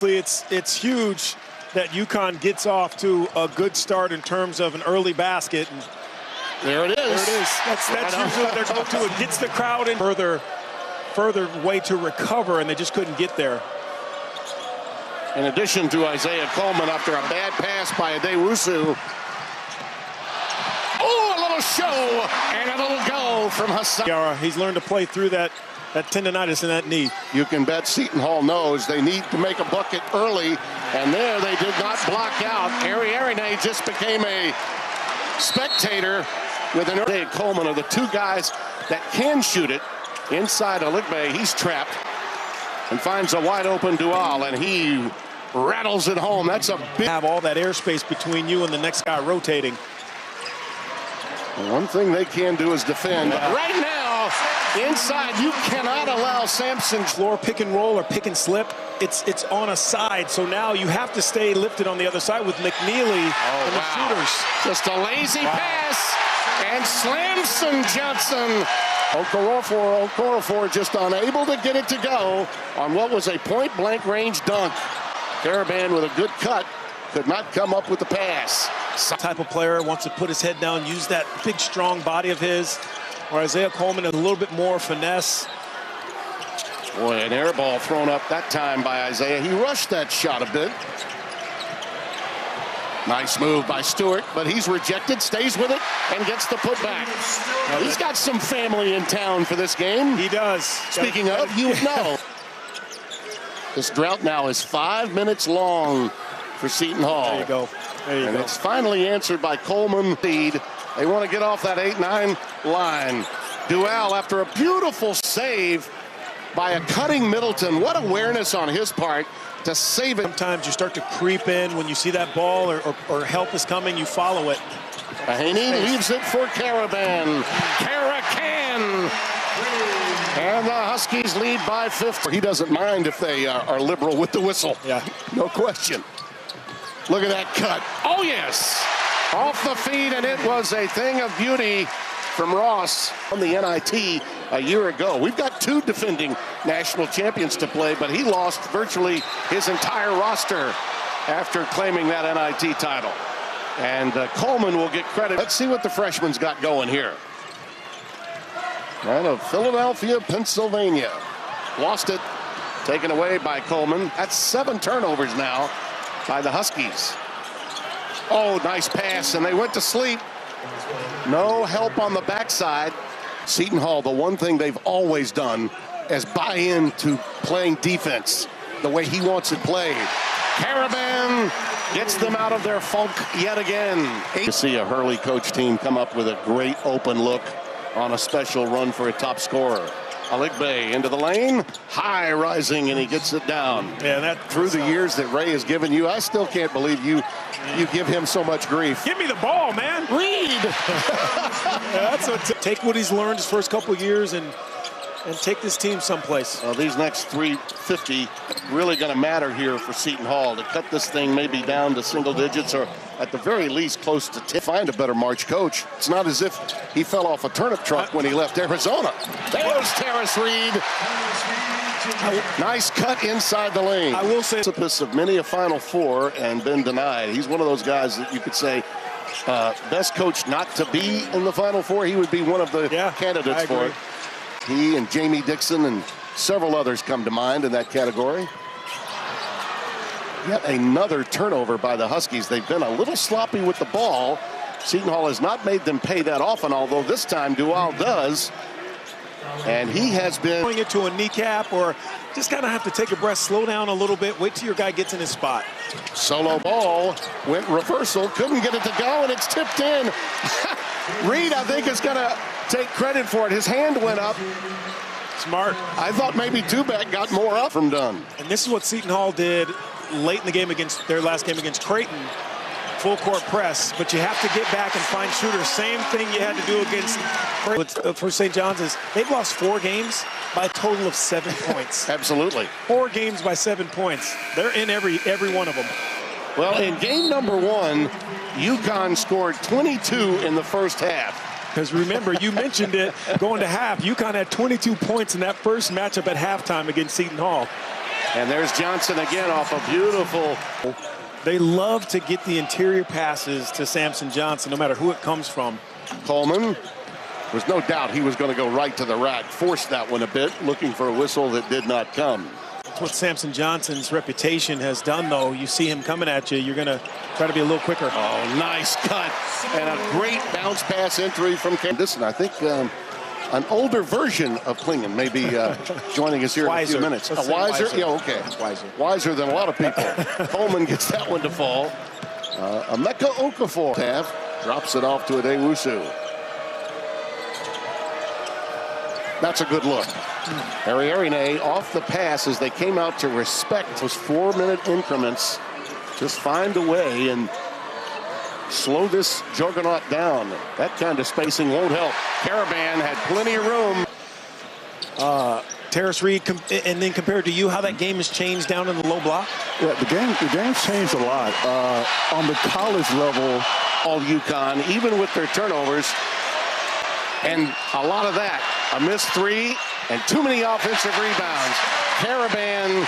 It's huge that UConn gets off to a good start in terms of an early basket. And there it is. There it is. That's usually their go-to. It gets the crowd in further way to recover, and they just couldn't get there. In addition to Isaiah Coleman after a bad pass by Adewusu. Oh, a little show and a little go from Hassan. He's learned to play through that tendonitis in that knee. You can bet Seton Hall knows they need to make a bucket early, and there they did not block out. Arine just became a spectator with an early. Coleman are the two guys that can shoot it. Inside Aligbe, he's trapped and finds a wide open Dual, and he rattles it home. That's a big. Have all that airspace between you and the next guy rotating. One thing they can do is defend. Yeah. Right now, inside, you cannot allow Sampson. Floor pick and roll or pick and slip. It's on a side, so now you have to stay lifted on the other side with McNeely and the shooters. Just a lazy pass, and Slamson Johnson. Okorafor just unable to get it to go on what was a point-blank range dunk. Caravan with a good cut could not come up with the pass. Type of player wants to put his head down, use that big, strong body of his. Or Isaiah Coleman is a little bit more finesse. Boy, an air ball thrown up that time by Isaiah. He rushed that shot a bit. Nice move by Stewart, but he's rejected, stays with it, and gets the putback. He's got some family in town for this game. He does. Speaking of, you would know. This drought now is 5 minutes long for Seton Hall. There you go. And it's finally answered by Coleman. They want to get off that 8-9 line. Dual after a beautiful save by a cutting Middleton. What awareness on his part to save it. Sometimes you start to creep in when you see that ball or help is coming, you follow it. Haney leaves it for Caravan. Caracan. And the Huskies lead by 50. He doesn't mind if they are liberal with the whistle. Yeah. No question. Look at that cut. Oh, yes. Off the feet, and it was a thing of beauty from Ross on the NIT a year ago. We've got two defending national champions to play, but he lost virtually his entire roster after claiming that NIT title. And Coleman will get credit. Let's see what the freshman's got going here. Out of Philadelphia, Pennsylvania. Lost it. Taken away by Coleman. That's 7 turnovers now by the Huskies. Oh, nice pass, and they went to sleep. No help on the backside. Seton Hall, the one thing they've always done is buy into playing defense the way he wants it played. Caravan gets them out of their funk yet again. You see a Hurley coach team come up with a great open look on a special run for a top scorer. Aligbe into the lane, high rising, and he gets it down. Yeah, that through the years that Ray has given you, I still can't believe you give him so much grief. Give me the ball, man. Read. Yeah, that's what take what he's learned his first couple of years and take this team someplace. Well, these next 350 really going to matter here for Seton Hall to cut this thing maybe down to single digits or at the very least close to 10. Find a better March coach. It's not as if he fell off a turnip truck when he left Arizona. There's Terrace Reed. Nice cut inside the lane. I will say, precipice of many a Final Four and been denied. He's one of those guys that you could say best coach not to be in the Final Four. He would be one of the candidates for it. He and Jamie Dixon and several others come to mind in that category. Yet another turnover by the Huskies. They've been a little sloppy with the ball. Seton Hall has not made them pay that often, although this time Dual does. And he has been going into a kneecap or just kind of have to take a breath, slow down a little bit, wait till your guy gets in his spot. Solo ball, went reversal, couldn't get it to go, and it's tipped in. Reed, I think, is going to take credit for it. His hand went up. Smart. I thought maybe Tubac got more up from done. And this is what Seton Hall did late in the game against their last game against Creighton. Full court press, but you have to get back and find shooters. Same thing you had to do against for St. John's is they've lost 4 games by a total of 7 points. Absolutely. 4 games by 7 points. They're in every one of them. Well, in game number 1, UConn scored 22 in the first half. Because remember, you mentioned it going to half. UConn had 22 points in that first matchup at halftime against Seton Hall. And there's Johnson again off a beautiful. They love to get the interior passes to Samson Johnson, no matter who it comes from. Coleman, there's no doubt he was going to go right to the rack. Forced that one a bit, looking for a whistle that did not come. That's what Samson Johnson's reputation has done, though. You see him coming at you, you're going to try to be a little quicker. Oh, nice cut. And a great bounce pass entry from Candice. And I think an older version of Klingon may be joining us here in a few minutes. Wiser? Yeah, okay. Wiser than a lot of people. Coleman gets that one to fall. Emeka Okafor drops it off to Adewusu. That's a good look. Ariarine off the pass as they came out to respect those 4-minute increments. Just find a way and slow this juggernaut down. That kind of spacing won't help. Caravan had plenty of room. Terrace Reed, and then compared to you, how that game has changed down in the low block? Yeah, the game's changed a lot. On the college level, All UConn, even with their turnovers, and a lot of that. A missed three and too many offensive rebounds. Caravan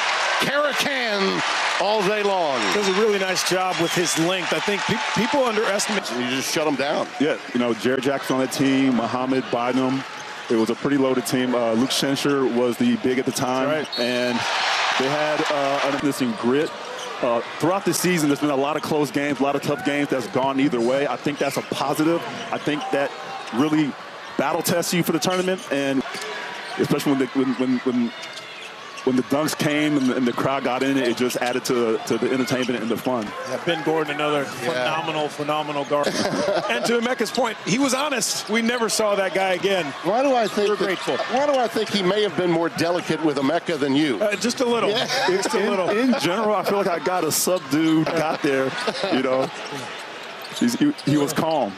all day long. Does a really nice job with his length. I think people underestimate. You just shut him down. Yeah, you know, Jared Jackson on that team, Muhammad Bynum. It was a pretty loaded team. Luke Schenscher was the big at the time. That's right. And they had an missing grit. Throughout the season, there's been a lot of close games, a lot of tough games that's gone either way. I think that's a positive. I think that really battle tests you for the tournament, and especially when the dunks came and the crowd got in it just added to the entertainment and the fun. Yeah, Ben Gordon, another phenomenal guard. And to Emeka's point, he was honest. We never saw that guy again. Why do I think we're grateful? Why do I think he may have been more delicate with Emeka than you? Just a little. Yeah. Just a little. In general, I feel like I got a subdued, got there, you know. He was calm,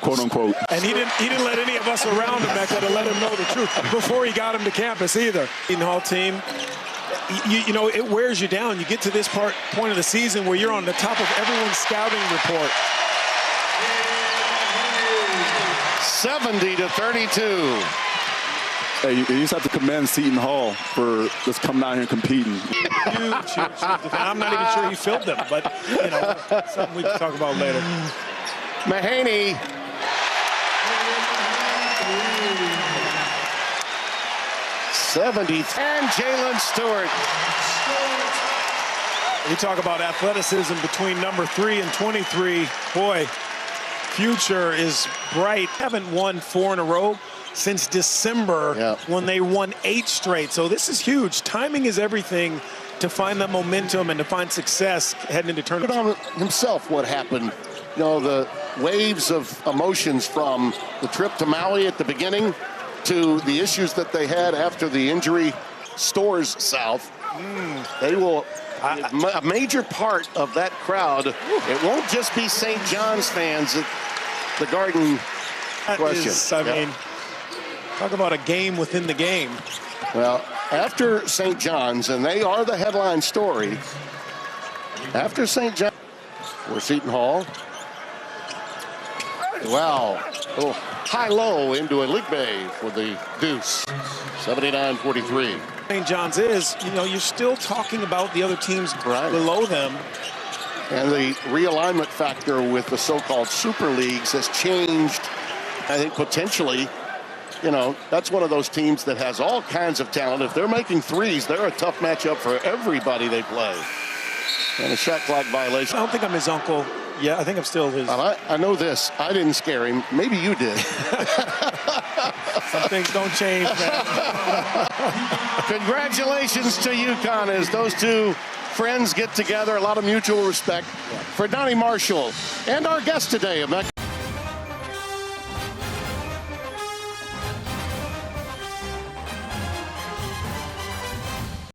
quote unquote. And he didn't let any of us around Emeka to let him know the truth before he got him to campus either. Seton Hall team, you know, it wears you down. You get to this point of the season where you're on the top of everyone's scouting report. 70-32. Hey, you just have to commend Seton Hall for just coming out here and competing. Huge. I'm not even sure he filled them, but, you know, something we can talk about later. Mahaney. And Jalen Stewart. You talk about athleticism between number 3 and 23. Boy, future is bright. Haven't won 4 in a row since December when they won 8 straight. So this is huge. Timing is everything to find that momentum and to find success heading into tournament. On himself what happened. You know, the waves of emotions from the trip to Maui at the beginning to the issues that they had after the injury stores south. They will, a major part of that crowd, it won't just be St. John's fans at the Garden. I mean, talk about a game within the game. Well, after St. John's, and they are the headline story, after St. John's, for Seton Hall. Wow. Oh, high-low into a league bay for the deuce. 79-43. St. John's is, you know, you're still talking about the other teams below them. And the realignment factor with the so-called super leagues has changed. I think potentially, you know, that's one of those teams that has all kinds of talent. If they're making threes, they're a tough matchup for everybody they play. And a shot clock violation. I don't think I'm his uncle. Yeah, I think I'm still his. I know this. I didn't scare him. Maybe you did. Some things don't change, man. Congratulations to UConn as those two friends get together. A lot of mutual respect for Donnie Marshall and our guest today.